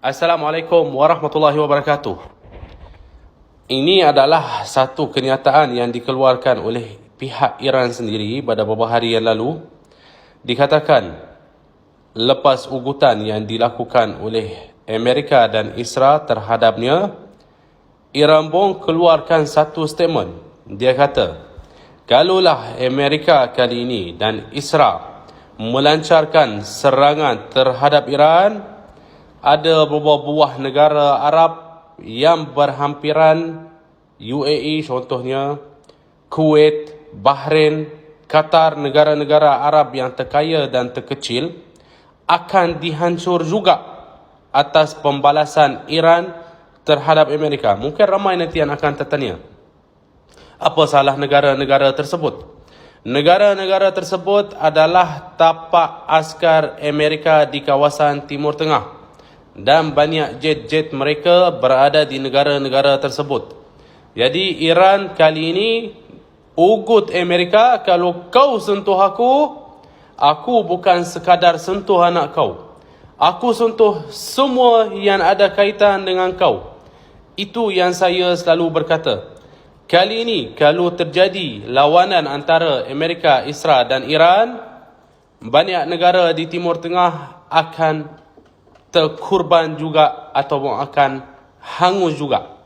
Assalamualaikum warahmatullahi wabarakatuh. Ini adalah satu kenyataan yang dikeluarkan oleh pihak Iran sendiri pada beberapa hari yang lalu. Dikatakan lepas ugutan yang dilakukan oleh Amerika dan Israel terhadapnya, Iran pun keluarkan satu statement. Dia kata, kalaulah Amerika kali ini dan Israel melancarkan serangan terhadap Iran, ada beberapa buah negara Arab yang berhampiran, UAE contohnya, Kuwait, Bahrain, Qatar, negara-negara Arab yang terkaya dan terkecil, akan dihancur juga atas pembalasan Iran terhadap Amerika. Mungkin ramai nanti yang akan tertanya, apa salah negara-negara tersebut? Negara-negara tersebut adalah tapak askar Amerika di kawasan Timur Tengah, dan banyak jet-jet mereka berada di negara-negara tersebut. Jadi Iran kali ini ugut Amerika, kalau kau sentuh aku bukan sekadar sentuh anak kau. Aku sentuh semua yang ada kaitan dengan kau. Itu yang saya selalu berkata. Kali ini kalau terjadi lawanan antara Amerika, Israel dan Iran, banyak negara di Timur Tengah akan terkorban juga ataupun akan hangus juga.